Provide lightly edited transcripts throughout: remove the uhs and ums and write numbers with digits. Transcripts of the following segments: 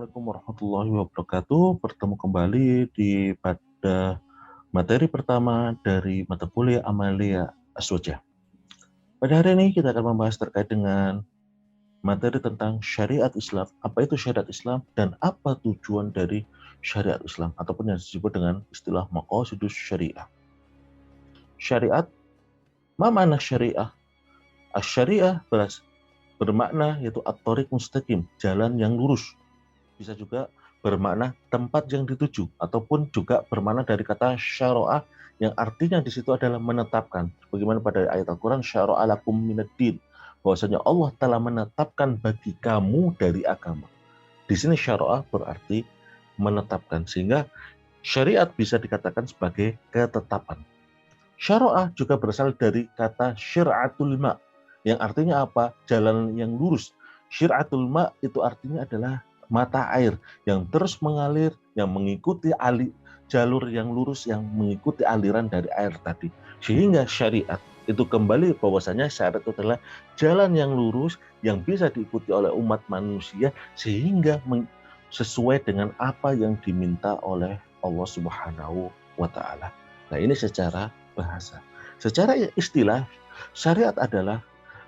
Assalamualaikum warahmatullahi wabarakatuh. Bertemu kembali pada materi pertama dari mata kuliah Amalia Aswaja. Pada hari ini kita akan membahas terkait dengan materi tentang syariat Islam. Apa itu syariat Islam dan apa tujuan dari syariat Islam ataupun yang disebut dengan istilah maqasidus syariah. Syariat, ma makna syariah? Asy-syariah bermakna yaitu at-thoriq mustaqim, jalan yang lurus. Bisa juga bermakna tempat yang dituju ataupun juga bermakna dari kata syara'a yang artinya di situ adalah menetapkan. Bagaimana pada ayat Al-Qur'an syara'a lakum minad-din, bahwasanya Allah telah menetapkan bagi kamu dari agama. Di sini syara'a berarti menetapkan, sehingga syariat bisa dikatakan sebagai ketetapan. Syara'a juga berasal dari kata syir'atul ma, yang artinya apa? Jalan yang lurus. Syir'atul ma itu artinya adalah mata air yang terus mengalir, yang mengikuti jalur yang lurus, yang mengikuti aliran dari air tadi. Sehingga syariat itu kembali bahwasanya syariat itu adalah jalan yang lurus yang bisa diikuti oleh umat manusia sehingga sesuai dengan apa yang diminta oleh Allah Subhanahu wa Ta'ala. Nah, ini secara bahasa. Secara istilah, syariat adalah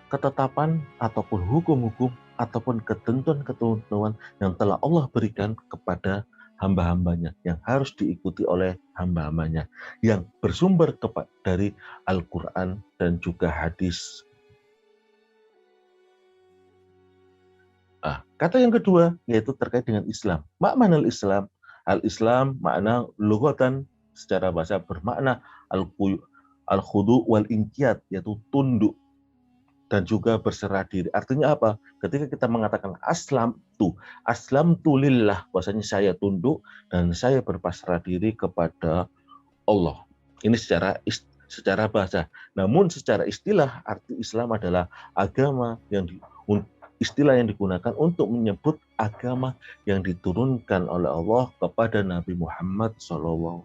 ketetapan ataupun hukum-hukum ataupun ketentuan-ketentuan yang telah Allah berikan kepada hamba-hambanya, yang harus diikuti oleh hamba-hambanya, yang bersumber dari Al-Quran dan juga hadis. Kata yang kedua yaitu terkait dengan Islam. Makna Islam, al-Islam makna lughatan secara bahasa bermakna al-khudu wal inqiyad, yaitu tunduk dan juga berserah diri. Artinya apa? Ketika kita mengatakan aslam tu lillah, bahwasanya saya tunduk dan saya berpasrah diri kepada Allah. Ini secara bahasa. Namun secara istilah, arti Islam adalah agama istilah yang digunakan untuk menyebut agama yang diturunkan oleh Allah kepada Nabi Muhammad SAW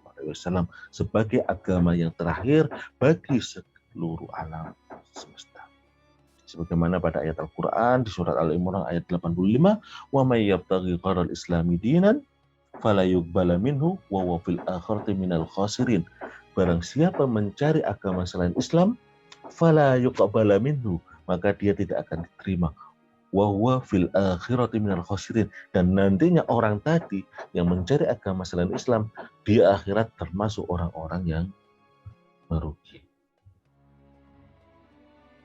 sebagai agama yang terakhir bagi seluruh alam semesta. Sebagaimana pada ayat Al-Quran di surat Al-Imran ayat 85, wa may yabtaghi gharal islami dinan fala yuqbala minhu wa huwa fil akhirati minal khasirin. Barang siapa mencari agama selain Islam, fala yuqbala minhu, maka dia tidak akan diterima, wa huwa fil akhirati minal khasirin, dan nantinya orang tadi yang mencari agama selain Islam di akhirat termasuk orang-orang yang merugi.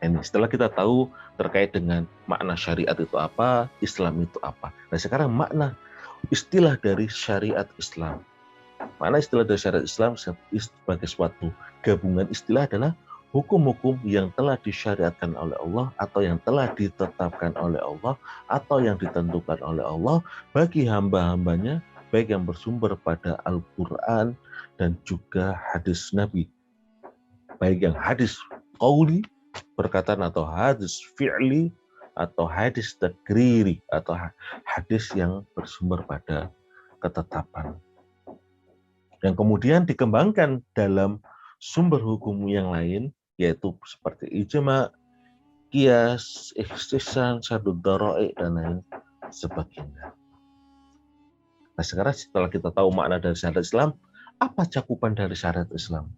Ini setelah kita tahu terkait dengan makna syariat itu apa, Islam itu apa. Nah, sekarang makna istilah dari syariat Islam. Makna istilah dari syariat Islam sebagai suatu gabungan istilah adalah hukum-hukum yang telah disyariatkan oleh Allah atau yang telah ditetapkan oleh Allah atau yang ditentukan oleh Allah bagi hamba-hambanya, baik yang bersumber pada Al-Quran dan juga hadis Nabi. Baik yang hadis qauli, perkataan, atau hadis fi'li, atau hadis takriri, atau hadis yang bersumber pada ketetapan. Yang kemudian dikembangkan dalam sumber hukum yang lain, yaitu seperti ijma, qiyas, ihtisan, syadud dara'i, dan lain sebagainya. Nah, sekarang setelah kita tahu makna dari syariat Islam, apa cakupan dari syariat Islam?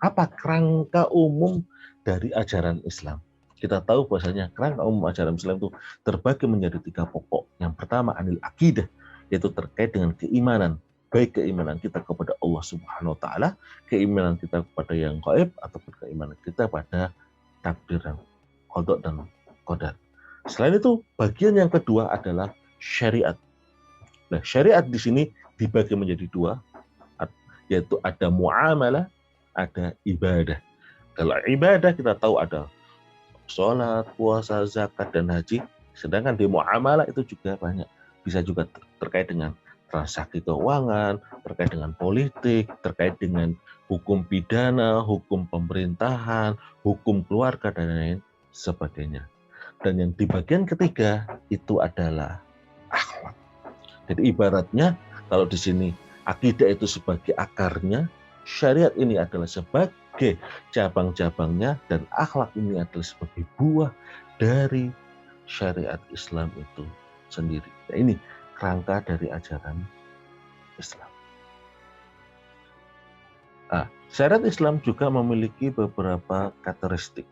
Apa kerangka umum dari ajaran Islam? Kita tahu bahwasanya kerangka umum ajaran Islam itu terbagi menjadi 3 pokok. Yang pertama anil akidah, yaitu terkait dengan keimanan, baik keimanan kita kepada Allah Subhanahu wa Ta'ala, keimanan kita kepada yang gaib, ataupun keimanan kita pada takdir dan qada dan qadar. Selain itu, bagian yang kedua adalah syariat. Nah, syariat di sini dibagi menjadi 2, yaitu ada muamalah, ada ibadah. Kalau ibadah kita tahu ada sholat, puasa, zakat, dan haji. Sedangkan di muamalah itu juga banyak. Bisa juga terkait dengan transaksi keuangan, terkait dengan politik, terkait dengan hukum pidana, hukum pemerintahan, hukum keluarga, dan lain sebagainya. Dan yang di bagian ketiga itu adalah akhlak. Jadi ibaratnya kalau di sini akidah itu sebagai akarnya, syariat ini adalah sebagai cabang-cabangnya, dan akhlak ini adalah sebagai buah dari syariat Islam itu sendiri. Nah, ini rangka dari ajaran Islam. Syariat Islam juga memiliki beberapa karakteristik.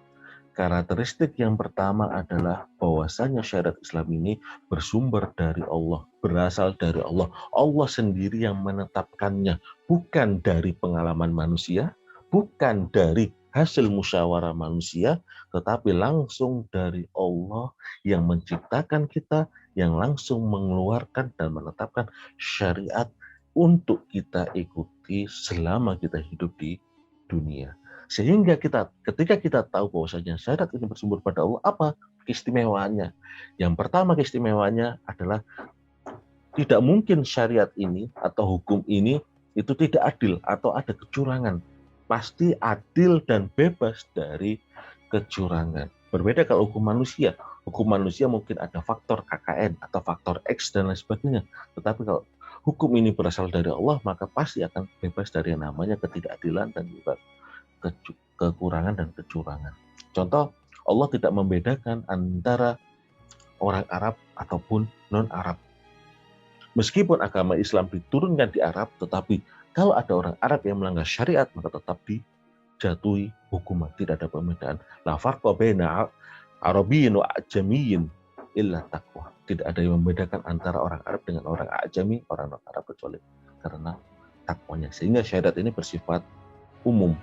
Karakteristik yang pertama adalah bahwasanya syariat Islam ini bersumber dari Allah, berasal dari Allah. Allah sendiri yang menetapkannya, bukan dari pengalaman manusia, bukan dari hasil musyawarah manusia, tetapi langsung dari Allah yang menciptakan kita, yang langsung mengeluarkan dan menetapkan syariat untuk kita ikuti selama kita hidup di dunia. Sehingga ketika kita tahu bahwasanya syariat ini bersumber pada Allah, apa keistimewaannya? Yang pertama keistimewaannya adalah tidak mungkin syariat ini atau hukum ini itu tidak adil atau ada kecurangan. Pasti adil dan bebas dari kecurangan. Berbeda kalau hukum manusia. Hukum manusia mungkin ada faktor KKN atau faktor X dan lain sebagainya. Tetapi kalau hukum ini berasal dari Allah, maka pasti akan bebas dari yang namanya ketidakadilan dan juga kekurangan dan kecurangan. Contoh, Allah tidak membedakan antara orang Arab ataupun non-Arab. Meskipun agama Islam diturunkan di Arab, tetapi kalau ada orang Arab yang melanggar syariat, maka tetap dijatuhi hukuman. Tidak ada pembedaan. La farqa baina Arabiyyin wa Ajamiyyin illa taqwa. Tidak ada yang membedakan antara orang Arab dengan orang Ajami, orang non-Arab, kecuali karena takwanya. Sehingga syariat ini bersifat umum.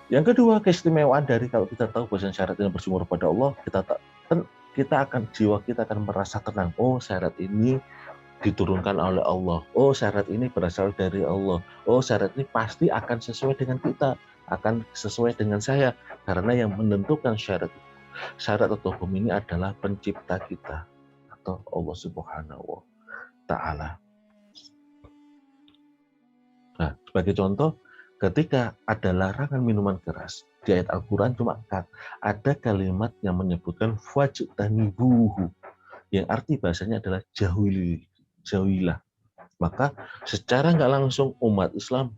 Yang kedua, keistimewaan dari kalau kita tahu bahwa syariat ini bersumber pada Allah, jiwa kita akan merasa tenang. Oh, syariat ini diturunkan oleh Allah. Oh, syariat ini berasal dari Allah. Oh, syariat ini pasti akan sesuai dengan kita, akan sesuai dengan saya, karena yang menentukan syariat atau hukum ini adalah pencipta kita atau Allah Subhanahu wa Ta'ala. Nah, sebagai contoh, ketika ada larangan minuman keras di ayat Al-Quran, cuma ada kalimat yang menyebutkan fajtanibuhu, yang arti bahasanya adalah jauhilah. Maka secara nggak langsung umat Islam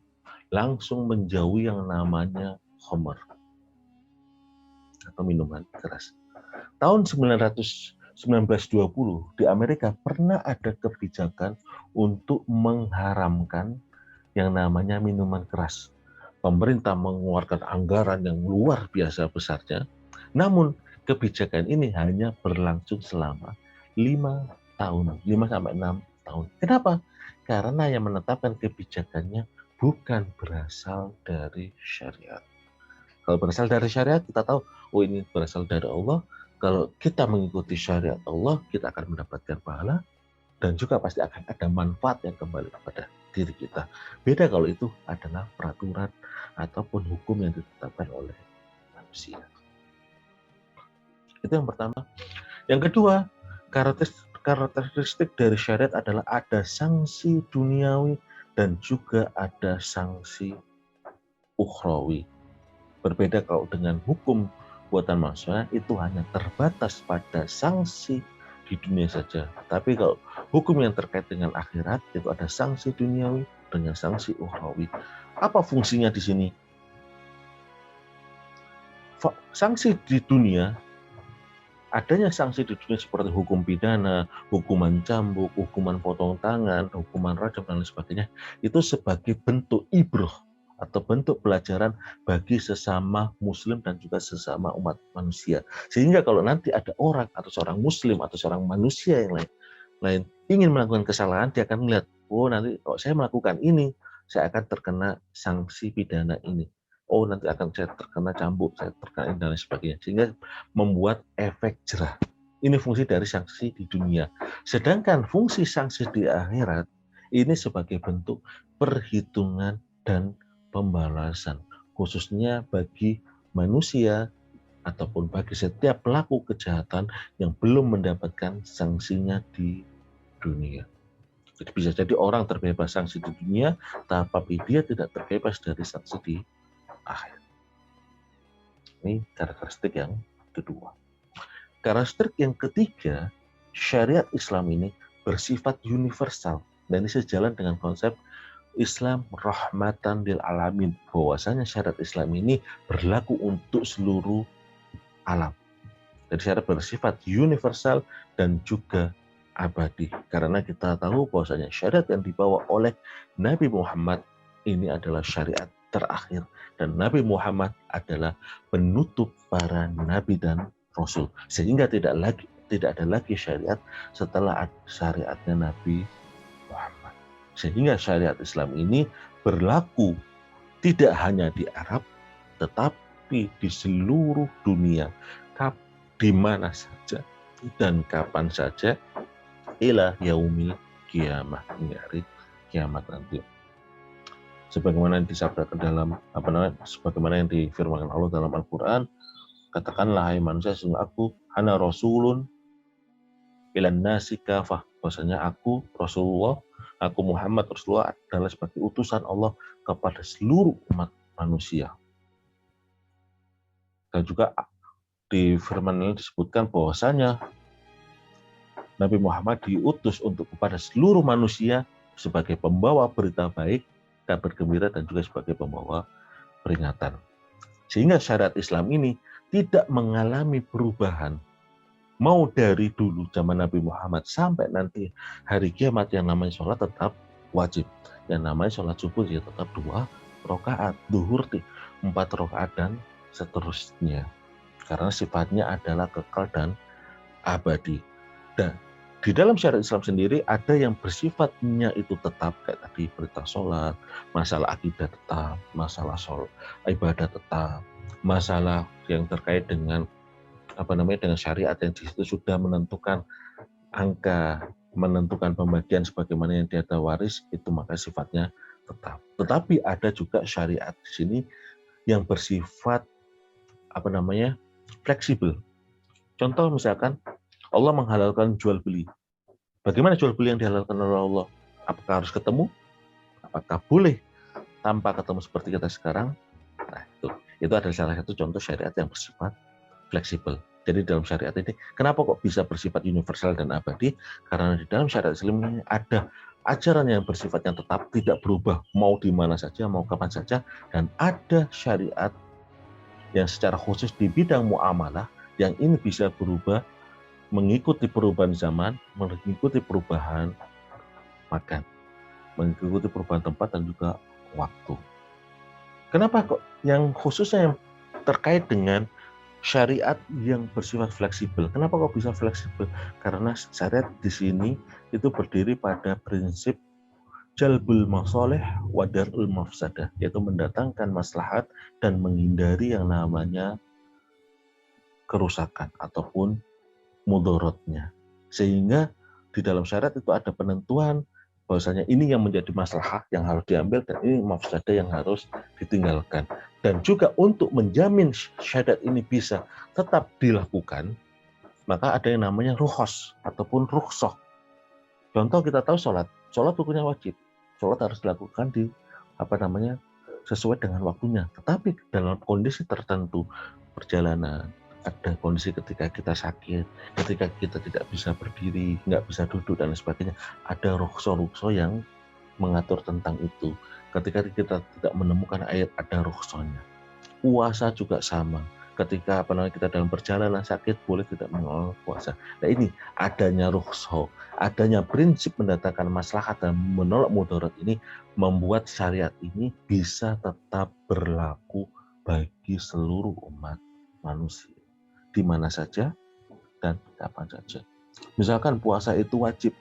langsung menjauhi yang namanya khamr atau minuman keras. Tahun 1920 di Amerika pernah ada kebijakan untuk mengharamkan yang namanya minuman keras. Pemerintah mengeluarkan anggaran yang luar biasa besarnya. Namun kebijakan ini hanya berlangsung selama 5 tahun, 5 sampai 6 tahun. Kenapa? Karena yang menetapkan kebijakannya bukan berasal dari syariat. Kalau berasal dari syariat, kita tahu, oh ini berasal dari Allah. Kalau kita mengikuti syariat Allah, kita akan mendapatkan pahala dan juga pasti akan ada manfaat yang kembali kepada diri kita. Beda kalau itu adalah peraturan ataupun hukum yang ditetapkan oleh manusia. Itu yang pertama. Yang kedua, karakteristik dari syariat adalah ada sanksi duniawi dan juga ada sanksi ukhrawi. Berbeda kalau dengan hukum buatan manusia, itu hanya terbatas pada sanksi di dunia saja. Tapi kalau hukum yang terkait dengan akhirat, itu ada sanksi duniawi dengan sanksi ukhrawi. Apa fungsinya di sini? Sanksi di dunia, adanya sanksi di dunia seperti hukum pidana, hukuman cambuk, hukuman potong tangan, hukuman rajam, dan lain sebagainya, itu sebagai bentuk ibroh atau bentuk pelajaran bagi sesama muslim dan juga sesama umat manusia. Sehingga kalau nanti ada orang atau seorang muslim atau seorang manusia yang lain ingin melakukan kesalahan, dia akan melihat, oh nanti kalau saya melakukan ini, saya akan terkena sanksi pidana ini. Oh nanti akan saya terkena cambuk, saya terkena ini, dan lain sebagainya. Sehingga membuat efek jerah. Ini fungsi dari sanksi di dunia. Sedangkan fungsi sanksi di akhirat, ini sebagai bentuk perhitungan dan pembalasan, khususnya bagi manusia ataupun bagi setiap pelaku kejahatan yang belum mendapatkan sanksinya di dunia. Jadi bisa jadi orang terbebas sanksi di dunia, tapi dia tidak terbebas dari sanksi di akhir. Ini karakteristik yang kedua. Karakteristik yang ketiga, syariat Islam ini bersifat universal, dan ini sejalan dengan konsep Islam rahmatan lil alamin, bahwasanya syariat Islam ini berlaku untuk seluruh alam. Jadi syariat bersifat universal dan juga abadi. Karena kita tahu bahwasanya syariat yang dibawa oleh Nabi Muhammad ini adalah syariat terakhir, dan Nabi Muhammad adalah penutup para nabi dan rasul, sehingga tidak ada lagi syariat setelah syariatnya Nabi Muhammad. Sehingga syariat Islam ini berlaku tidak hanya di Arab, tetapi di seluruh dunia, di mana saja dan kapan saja, ila yaumil kiamah, hingga hari kiamat nanti. Sebagaimana yang disabdakan dalam sebagaimana yang difirmankan Allah dalam Al-Qur'an, katakanlah hai manusia, sesungguhnya aku hana rasulun ilan nasi kafah, bahwasanya aku Rasulullah, aku Muhammad Rasulullah adalah sebagai utusan Allah kepada seluruh umat manusia. Dan juga di firman ini disebutkan bahwasanya Nabi Muhammad diutus untuk kepada seluruh manusia sebagai pembawa berita baik, kabar gembira, dan juga sebagai pembawa peringatan. Sehingga syariat Islam ini tidak mengalami perubahan. Mau dari dulu zaman Nabi Muhammad sampai nanti hari kiamat, yang namanya sholat tetap wajib. Yang namanya sholat subuh ya tetap 2 rakaat, duhur 4 rakaat, dan seterusnya. Karena sifatnya adalah kekal dan abadi. Dan di dalam syariat Islam sendiri ada yang bersifatnya itu tetap, kayak tadi perintah sholat, masalah akidah tetap, masalah ibadah tetap, masalah yang terkait dengan dengan syariat yang di situ sudah menentukan angka, menentukan pembagian sebagaimana yang diada waris, itu maka sifatnya tetap. Tetapi ada juga syariat di sini yang bersifat fleksibel. Contoh misalkan Allah menghalalkan jual beli. Bagaimana jual beli yang dihalalkan oleh Allah? Apakah harus ketemu? Apakah boleh tanpa ketemu seperti kita sekarang? Nah, itu adalah salah satu contoh syariat yang bersifat fleksibel. Jadi dalam syariat ini, kenapa kok bisa bersifat universal dan abadi? Karena di dalam syariat Islam ini ada ajaran yang bersifatnya tetap, tidak berubah, mau di mana saja, mau kapan saja, dan ada syariat yang secara khusus di bidang muamalah yang ini bisa berubah mengikuti perubahan zaman, mengikuti perubahan makan, mengikuti perubahan tempat, dan juga waktu. Kenapa kok yang khususnya yang terkait dengan syariat yang bersifat fleksibel? Kenapa kok bisa fleksibel? Karena syariat di sini itu berdiri pada prinsip jalbul masalih wa darul mafsadah, yaitu mendatangkan maslahat dan menghindari yang namanya kerusakan ataupun mudorotnya. Sehingga di dalam syariat itu ada penentuan bahwasanya ini yang menjadi maslahat yang harus diambil, dan ini mafsadah yang harus ditinggalkan. Dan juga untuk menjamin syariat ini bisa tetap dilakukan, maka ada yang namanya rukhos ataupun rukhsah. Contoh kita tahu sholat hukumnya wajib. Sholat harus dilakukan sesuai dengan waktunya. Tetapi dalam kondisi tertentu, perjalanan, ada kondisi ketika kita sakit, ketika kita tidak bisa berdiri, nggak bisa duduk, dan sebagainya, ada rukhsah yang mengatur tentang itu. Ketika kita tidak menemukan ayat, ada rukhsahnya. Puasa juga sama. Ketika kita dalam perjalanan sakit, boleh tidak mengelola puasa. Nah, ini adanya rukhsah, adanya prinsip mendatangkan maslahat dan menolak mudarat ini membuat syariat ini bisa tetap berlaku bagi seluruh umat manusia, di mana saja dan kapan saja. Misalkan puasa itu wajib,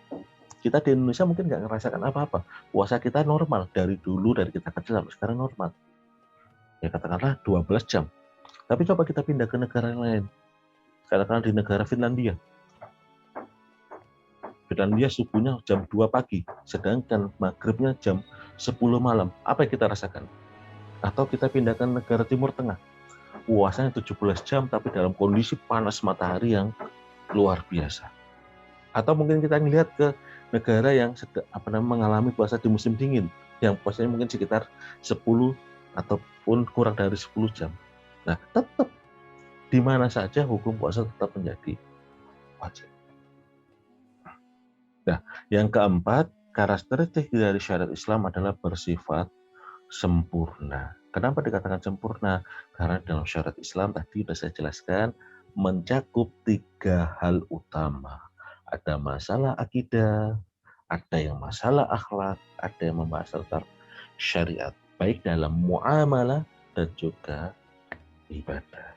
kita di Indonesia mungkin nggak ngerasakan apa-apa. Puasa kita normal dari dulu, dari kita kecil sampai sekarang normal. Ya katakanlah 12 jam. Tapi coba kita pindah ke negara yang lain. Katakanlah di negara Finlandia. Finlandia subuhnya jam 2 pagi, sedangkan maghribnya jam 10 malam. Apa yang kita rasakan? Atau kita pindah ke negara Timur Tengah. Puasanya 17 jam tapi dalam kondisi panas matahari yang luar biasa. Atau mungkin kita melihat ke negara yang mengalami puasa di musim dingin, yang puasanya mungkin sekitar 10 ataupun kurang dari 10 jam. Nah, tetap di mana saja hukum puasa tetap menjadi wajib. Nah, yang keempat, karakteristik dari syariat Islam adalah bersifat sempurna. Kenapa dikatakan sempurna? Karena dalam syariat Islam tadi sudah saya jelaskan mencakup 3 hal utama. Ada masalah akidah, ada yang masalah akhlak, ada yang membahas tentang syariat, baik dalam muamalah dan juga ibadah.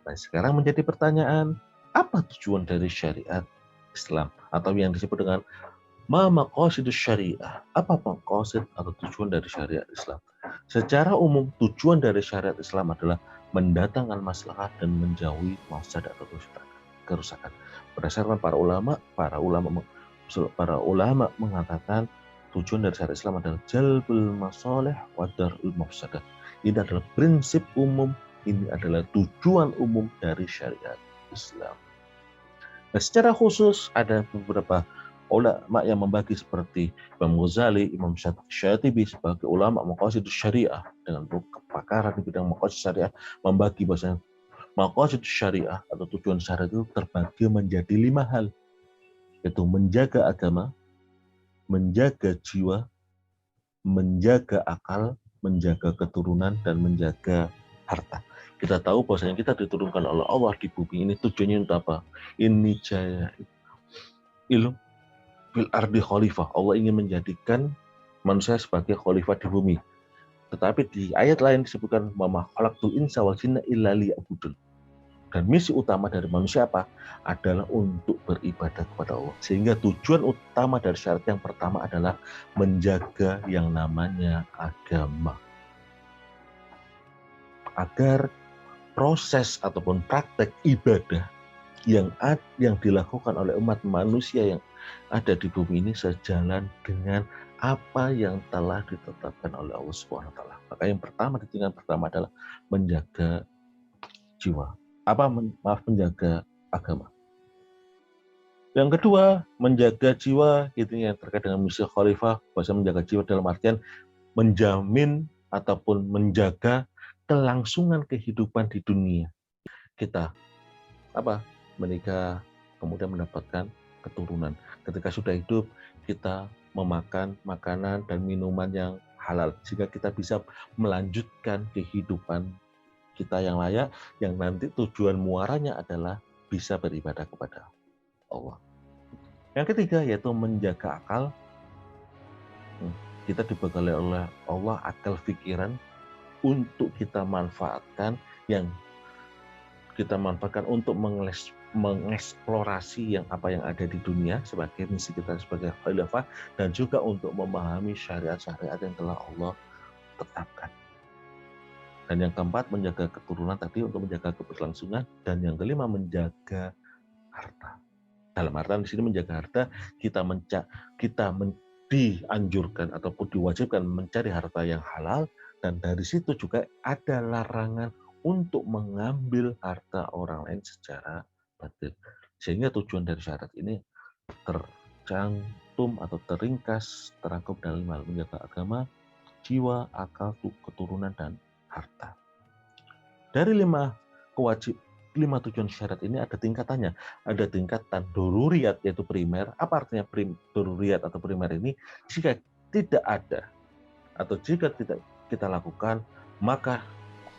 Nah, sekarang menjadi pertanyaan, apa tujuan dari syariat Islam atau yang disebut dengan ma maqasidus syariah? Apa maqasid atau tujuan dari syariat Islam? Secara umum, tujuan dari syariat Islam adalah mendatangkan maslahat dan menjauhi mafsadat atau kerusakan. Berdasarkan para ulama mengatakan tujuan dari syariat Islam adalah jalbul masalih wa darul mafsadah. Ini adalah prinsip umum, ini adalah tujuan umum dari syariat Islam. Nah, secara khusus ada beberapa ulama yang membagi seperti Imam Ghazali, Imam Syatibi sebagai ulama maqasidus syariah dengan kepakaran di bidang maqasid syariah, membagi bahwasanya maqasidus syariah atau tujuan syariat itu terbagi menjadi 5 hal, yaitu menjaga agama, menjaga jiwa, menjaga akal, menjaga keturunan, dan menjaga harta. Kita tahu bahwasanya kita diturunkan oleh Allah di bumi ini tujuannya untuk apa? Ini jaya ilmu fil ardi khalifah. Allah ingin menjadikan manusia sebagai khalifah di bumi. Tetapi di ayat lain disebutkan mama khalaqtul insa wal jinna illa liya'budun. Dan misi utama dari manusia apa? Adalah untuk beribadah kepada Allah. Sehingga tujuan utama dari syariat yang pertama adalah menjaga yang namanya agama. Agar proses ataupun praktek ibadah yang dilakukan oleh umat manusia yang ada di bumi ini sejalan dengan apa yang telah ditetapkan oleh Allah Subhanahu wa taala. Maka yang pertama, tingkatan pertama adalah menjaga jiwa. Menjaga agama. Yang kedua, menjaga jiwa, itu yang terkait dengan misi khalifah. Bahasa menjaga jiwa dalam artian menjamin ataupun menjaga kelangsungan kehidupan di dunia. Kita menikah, kemudian mendapatkan keturunan. Ketika sudah hidup, kita memakan makanan dan minuman yang halal, sehingga kita bisa melanjutkan kehidupan kita yang layak, yang nanti tujuan muaranya adalah bisa beribadah kepada Allah. Yang ketiga yaitu menjaga akal. Kita dibekali oleh Allah akal pikiran untuk kita manfaatkan, yang kita manfaatkan untuk mengeksplorasi apa yang ada di dunia sebagai misi kita sebagai khalifah, dan juga untuk memahami syariat-syariat yang telah Allah tetapkan. Dan yang keempat, menjaga keturunan tadi untuk menjaga keberlangsungan, dan yang kelima menjaga harta. Dalam artian di sini menjaga harta, kita dianjurkan ataupun diwajibkan mencari harta yang halal, dan dari situ juga ada larangan untuk mengambil harta orang lain secara batil. Sehingga tujuan dari syariat ini tercantum atau teringkas, terangkum dalam 5 hal: menjaga agama, jiwa, akal, keturunan, dan harta. Dari 5 tujuan syariat ini ada tingkatannya. Ada tingkatan doruriyat, yaitu primer. Apa artinya doruriyat atau primer ini? Jika tidak ada atau jika tidak kita lakukan, maka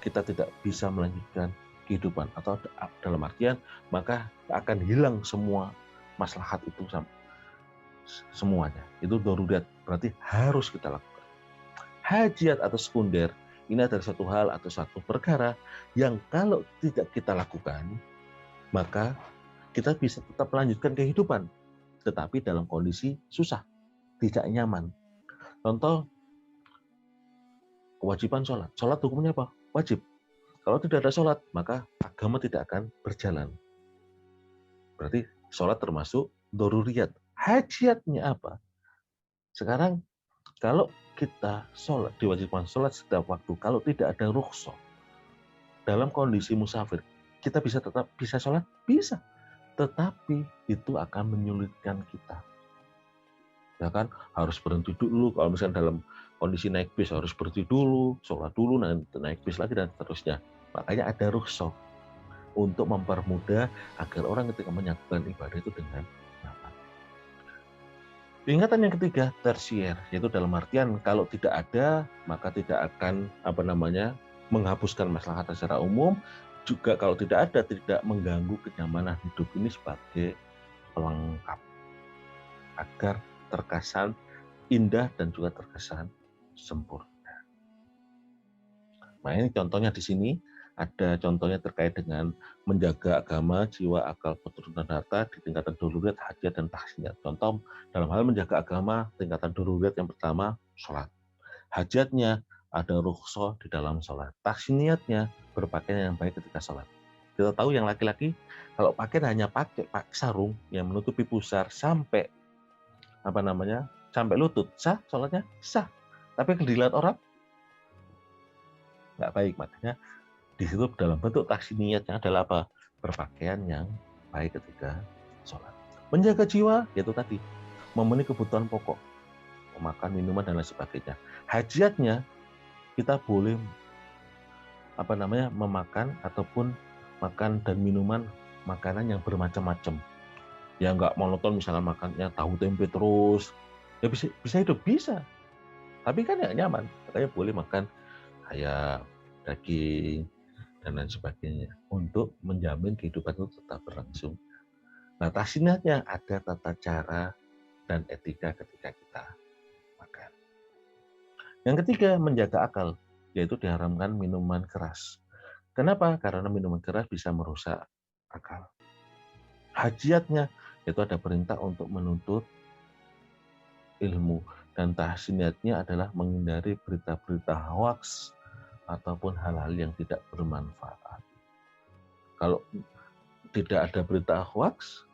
kita tidak bisa melanjutkan kehidupan, atau dalam artian maka akan hilang semua maslahat itu semuanya. Itu doruriyat, berarti harus kita lakukan. Hajat atau sekunder, ini adalah satu hal atau satu perkara yang kalau tidak kita lakukan, maka kita bisa tetap melanjutkan kehidupan, tetapi dalam kondisi susah, tidak nyaman. Contoh, kewajiban sholat. Sholat hukumnya apa? Wajib. Kalau tidak ada sholat, maka agama tidak akan berjalan. Berarti sholat termasuk doruriyat. Hajatnya apa? Sekarang, kalau kita sholat, diwajibkan sholat setiap waktu, kalau tidak ada rukhsah, dalam kondisi musafir, kita tetap bisa sholat? Bisa. Tetapi itu akan menyulitkan kita. Ya kan? Harus berhenti dulu. Kalau misalnya dalam kondisi naik bis, harus berhenti dulu, sholat dulu, nanti naik bis lagi, dan seterusnya. Makanya ada rukhsah untuk mempermudah agar orang ketika menyambungkan ibadah itu dengan nyaman. Tingkatan yang ketiga, tersier, yaitu dalam artian kalau tidak ada, maka tidak akan menghapuskan maslahat secara umum. Juga kalau tidak ada, tidak mengganggu kenyamanan hidup ini sebagai pelengkap agar terkesan indah dan juga terkesan sempurna. Nah, ini contohnya di sini ada contohnya terkait dengan menjaga agama, jiwa, akal, keturunan, harta di tingkatan daruriyat, hajat, dan tahsiniyat. Contoh dalam hal menjaga agama, tingkatan daruriyat yang pertama, sholat. Hajatnya ada rukhsah di dalam sholat. Tahsiniyatnya berpakaian yang baik ketika sholat. Kita tahu yang laki-laki kalau pakaian hanya pakai sarung yang menutupi pusar sampai sampai lutut, sah sholatnya sah. Tapi kalau dilihat orang nggak baik, makanya di situ dalam bentuk tahsiniyatnya adalah apa? Berpakaian yang baik ketika sholat. Menjaga jiwa, yaitu tadi memenuhi kebutuhan pokok, makan, minuman, dan lain sebagainya. Hajatnya kita boleh memakan ataupun makan dan minuman makanan yang bermacam-macam. Ya nggak monoton, misalnya makannya tahu tempe terus. Ya bisa hidup, bisa. Tapi kan nggak nyaman. Makanya boleh makan ayam, daging, dan lain sebagainya untuk menjamin kehidupan itu tetap berlangsung. Nah, tahsiniyatnya ada tata cara dan etika ketika kita makan. Yang ketiga, menjaga akal, yaitu diharamkan minuman keras. Kenapa? Karena minuman keras bisa merusak akal. Hajatnya yaitu ada perintah untuk menuntut ilmu, dan tahsiniyatnya adalah menghindari berita-berita hoaks ataupun hal-hal yang tidak bermanfaat. Kalau tidak ada berita hoaks,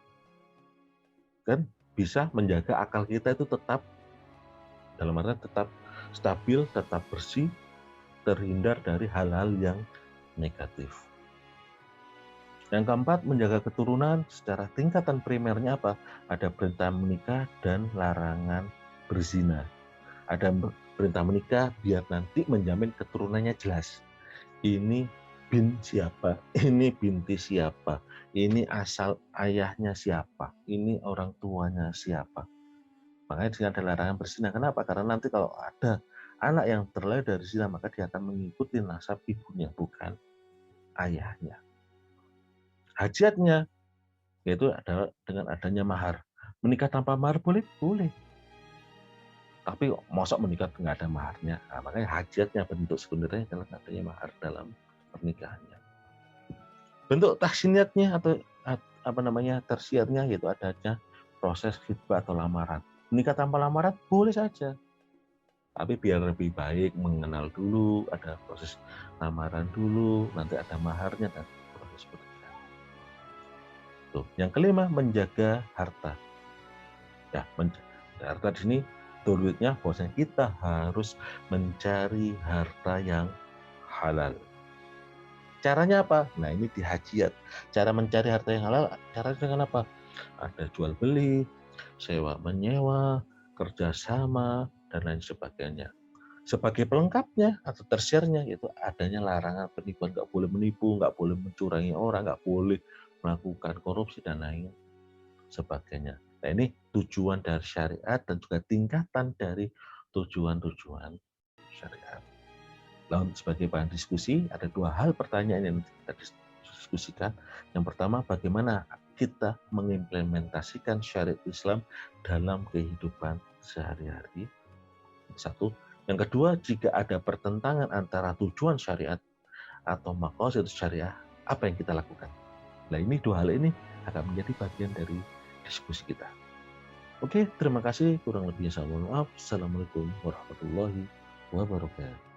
kan bisa menjaga akal kita itu tetap dalam artian tetap stabil, tetap bersih, terhindar dari hal-hal yang negatif. Yang keempat, menjaga keturunan secara tingkatan primernya apa? Ada perintah menikah dan larangan berzina. Ada perintah menikah biar nanti menjamin keturunannya jelas. Ini bin siapa, ini binti siapa, ini asal ayahnya siapa, ini orang tuanya siapa. Makanya di sini ada larangan berzina. Kenapa? Karena nanti kalau ada anak yang terlahir dari zina, maka dia akan mengikuti nasab ibunya, bukan ayahnya. Hajatnya yaitu adalah dengan adanya mahar. Menikah tanpa mahar boleh? Boleh. Tapi mosok menikah nggak ada maharnya. Nah, makanya hajatnya, bentuk sekundernya adalah adanya mahar dalam pernikahannya. Bentuk tahsiniyatnya atau tersiatnya yaitu adanya proses khitbah atau lamaran. Menikah tanpa lamaran boleh saja. Tapi biar lebih baik mengenal dulu, ada proses lamaran dulu, nanti ada maharnya dan proses pernikahan. Tuh. Yang kelima, menjaga harta. Ya, harta di sini turutnya bahwasanya kita harus mencari harta yang halal. Caranya apa? Nah, ini di hajiyat. Cara mencari harta yang halal, caranya dengan apa? Ada jual beli, sewa menyewa, kerjasama, dan lain sebagainya. Sebagai pelengkapnya atau tersiernya yaitu adanya larangan penipuan, nggak boleh menipu, nggak boleh mencurangi orang, nggak boleh melakukan korupsi dan lain sebagainya. Nah, ini tujuan dari syariat dan juga tingkatan dari tujuan-tujuan syariat. Lalu sebagai bahan diskusi ada dua hal pertanyaan yang kita diskusikan. Yang pertama, bagaimana kita mengimplementasikan syariat Islam dalam kehidupan sehari-hari. Satu. Yang kedua, jika ada pertentangan antara tujuan syariat atau maqasid syariah, apa yang kita lakukan? Nah, ini dua hal ini akan menjadi bagian dari diskusi kita. Oke, terima kasih. Kurang lebihnya saya mohon maaf. Assalamualaikum warahmatullahi wabarakatuh.